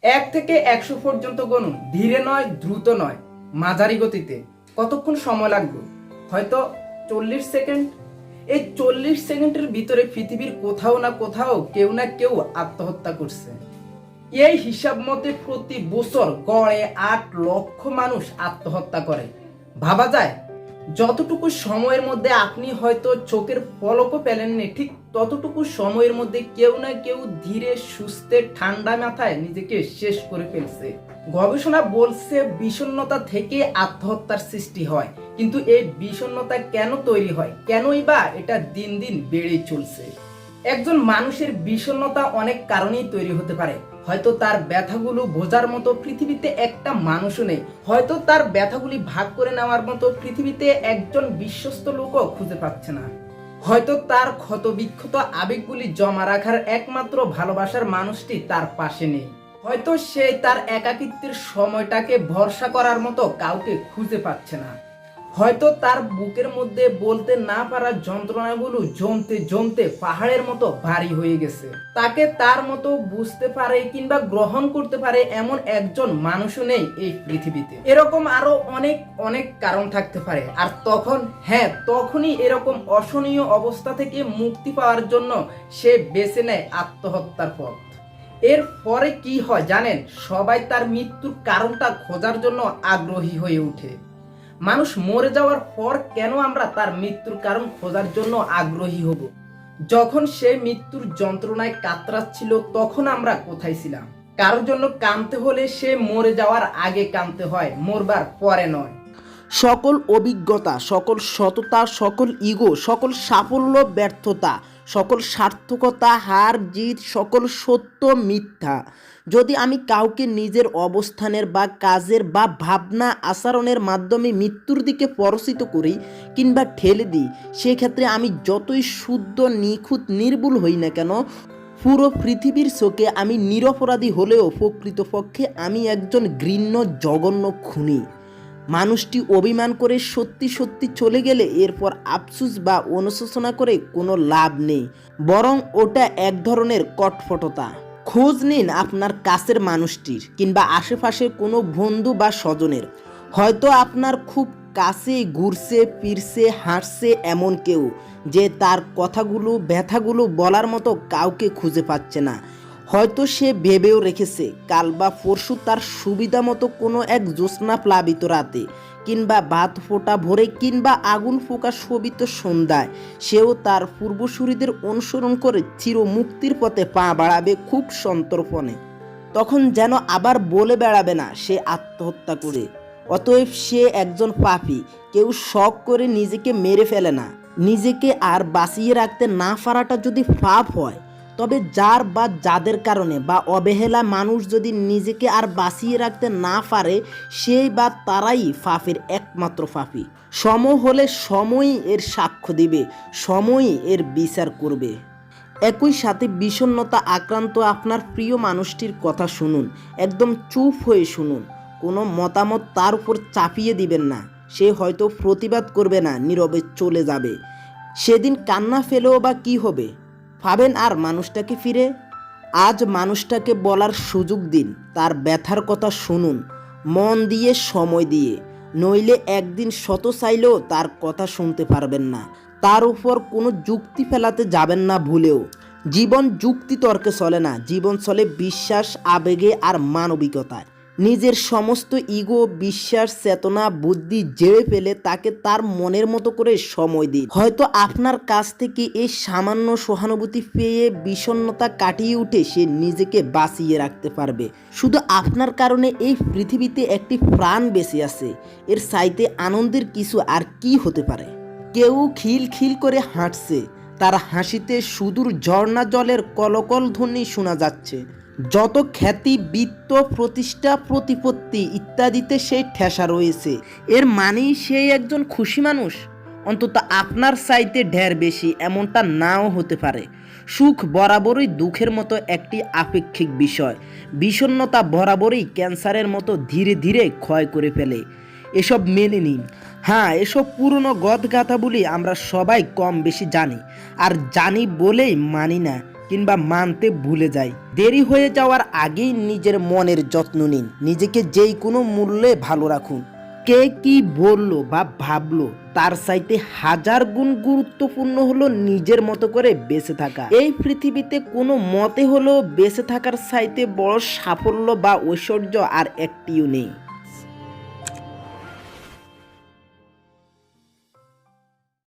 1 থেকে 100 পর্যন্ত গুনুন, ধীরে নয়, দ্রুত নয়, মাঝারি গতিতে। কতক্ষণ সময় লাগবে? হয়তো 40 সেকেন্ড। এই 40 সেকেন্ডের ভিতরে পৃথিবীর কোথাও না কোথাও কেউ না কেউ আত্মহত্যা করছে। এই হিসাব মতে প্রতি বছর গড়ে 8 লক্ষ মানুষ আত্মহত্যা করে। ভাবা যায়, যতটুকু সময়ের মধ্যে আপনি হয়তো চোখের পলকও পেলেননি, ঠিক ততটুকু সময়ের মধ্যে কেউ না কেউ ধীরে সুস্থে ঠান্ডা মাথায় নিজেকে শেষ করে ফেলছে। গবেষণা বলছে বিষণ্ণতা থেকে আত্মহত্যার সৃষ্টি হয়। কিন্তু এই বিষণ্ণতা কেন তৈরি হয়, কেনই বা এটা দিন দিন বেড়েই চলছে? একজন মানুষের বিষণ্ণতা অনেক কারণেই তৈরি হতে পারে। হয়তো তার ব্যথাগুলো বোঝার মতো পৃথিবীতে একটা মানুষও নেই, হয়তো তার ব্যথাগুলি ভাগ করে নেওয়ার মতো পৃথিবীতে একজন বিশ্বস্ত লোকও খুঁজে পাচ্ছে না, হয়তো তার ক্ষতবিক্ষত আবেগগুলি জমা রাখার একমাত্র ভালোবাসার মানুষটি তার পাশে নেই, হয়তো সে তার একাকিত্বের সময়টাকে ভরসা করার মতো কাউকে খুঁজে পাচ্ছে না, হয়তো তার বুকের মধ্যে বলতে না পারা যন্ত্রণাগুলো জমতে জমতে পাহাড়ের মতো ভারী হয়ে গেছে। তাকে তার মতো বুঝতে পারে কিংবা গ্রহণ করতে পারে এমন একজন মানুষও নেই এই পৃথিবীতে। এরকম আরো অনেক অনেক কারণ থাকতে পারে। আর তখনই এরকম অসহনীয় অবস্থা থেকে মুক্তি পাওয়ার জন্য সে বেছে নেয় আত্মহত্যার পথ। এর পরে কি হয় জানেন? সবাই তার মৃত্যুর কারণটা খোঁজার জন্য আগ্রহী হয়ে ওঠে। মানুষ মরে যাওয়ার পর কেন আমরা তার মৃত্যুর কারণ খোঁজার জন্য আগ্রহী হব? যখন সে মৃত্যুর যন্ত্রণায় কাতরাচ্ছিল তখন আমরা কোথায় ছিলাম? কারোর জন্য কাঁদতে হলে সে মরে যাওয়ার আগে কাঁদতে হয়, মরবার পরে নয়। সকল অভিজ্ঞতা, সকল সততা, সকল ইগো, সকল সাফল্য ব্যর্থতা, সকল সার্থকতা হার জিত, সকল সত্য মিথ্যা। যদি আমি কাউকে নিজের অবস্থানের বা কাজের বা ভাবনা আচরণের মাধ্যমে মৃত্যুর দিকে পরিচিত করি কিংবা ঠেলে দিই, সেক্ষেত্রে আমি যতই শুদ্ধ নিখুঁত নির্ভুল হই না কেন, পুরো পৃথিবীর চোখে আমি নিরপরাধী হলেও প্রকৃতপক্ষে আমি একজন ঘৃণ্য জঘন্য খুনি। মানুষটি অভিমান করে সত্যি সত্যি চলে গেলে এরপর আফসোস বা অনুশোচনা করে কোনো লাভ নেই, বরং ওটা এক ধরনের কটফটতা। খোঁজ নিন আপনার কাছের মানুষটির কিংবা আশেপাশের কোনো বন্ধু বা স্বজনের। হয়তো আপনার খুব কাছে ঘুরছে ফিরছে হাঁটছে এমন কেউ, যে তার কথাগুলো ব্যথাগুলো বলার মতো কাউকে খুঁজে পাচ্ছে না। হয়তো সে ভেবেও রেখেছে কাল বা পরশু তার সুবিধা মতো কোনো এক জ্যোৎস্না প্লাবিত রাতে কিংবা ভাত ফোঁটা ভরে কিংবা আগুন ফোঁকা শোভিত সন্ধ্যায় সেও তার পূর্বসূরিদের অনুসরণ করে চির মুক্তির পথে পা বাড়াবে খুব সন্তর্পণে। তখন যেন আবার বলে বেড়াবে না সে আত্মহত্যা করে। অতএব সে একজন পাপী। কেউ শখ করে নিজেকে মেরে ফেলে না। নিজেকে আর বাঁচিয়ে রাখতে না পারাটা যদি পাপ হয়, তবে যার বা যাদের কারণে বা অবহেলা মানুষ যদি নিজেকে আর বাঁচিয়ে রাখতে না পারে, সেই বা তারাই পাপের একমাত্র পাপী। সময় হলে সময়ই এর সাক্ষ্য দিবে, সময়ই এর বিচার করবে। একই সাথে বিষণ্ণতা আক্রান্ত আপনার প্রিয় মানুষটির কথা শুনুন, একদম চুপ হয়ে শুনুন। কোনো মতামত তার উপর চাপিয়ে দিবেন না। সে হয়তো প্রতিবাদ করবে না, নীরবে চলে যাবে। সেদিন কান্না ফেলেও বা কী হবে? পাবেন আর মানুষটাকে ফিরে? আজ মানুষটাকে বলার সুযোগ দিন, তার ব্যথার কথা শুনুন, মন দিয়ে সময় দিয়ে। নইলে একদিন শত চাইলেও তার কথা শুনতে পারবেন না। তার উপর কোনো যুক্তি ফেলাতে যাবেন না ভুলেও। জীবন যুক্তি তর্কে চলে না, জীবন চলে বিশ্বাস, আবেগে আর মানবিকতায়। নিজের সমস্ত ইগো, বিশ্বাস, চেতনা, বুদ্ধি জেড়ে ফেলে তাকে তার মনের মতো করে সময় দিন। হয়তো আপনার কাছ থেকে এই সামান্য সহানুভূতি পেয়ে বিষণ্ণতা কাটিয়ে উঠে সে নিজেকে বাঁচিয়ে রাখতে পারবে। শুধু আপনার কারণে এই পৃথিবীতে একটি প্রাণ বেঁচে আছে, এর চাইতে আনন্দের কিছু আর কি হতে পারে? কেউ খিল খিল করে হাঁটছে, তার হাসিতে সুদূর ঝর্ণা জলের কলকল ধ্বনি শোনা যাচ্ছে। যত খ্যাতি, বিত্ত, প্রতিষ্ঠা, প্রতিপত্তি ইত্যাদিতে সেই ঠেসা রয়েছে, এর মানেই সেই একজন খুশি মানুষ? অন্তত আপনার চাইতে ঢের বেশি এমনটা নাও হতে পারে। সুখ বরাবরই দুঃখের মতো একটি আপেক্ষিক বিষয়। বিষণ্ণতা বরাবরই ক্যান্সারের মতো ধীরে ধীরে ক্ষয় করে ফেলে। এসব মেনে নিন। হ্যাঁ, এসব পুরনো গদগাথাগুলি আমরা সবাই কম বেশি জানি, আর জানি বলেই মানি না। কিংবা মানতে ভুলে যাই। দেরি হয়ে যাওয়ার আগেই নিজের মনের যত্ন নিন, নিজেকে যেই কোনো মূল্যে ভালো রাখুন। কে কি বললো বা ভাবলো তার চাইতে হাজার গুণ গুরুত্বপূর্ণ হলো নিজের মতো করে বেঁচে থাকা। এই পৃথিবীতে কোনো মতে হলো বেঁচে থাকার চাইতে বড় সাফল্য বা ঐশ্বর্য আর একটিও নেই।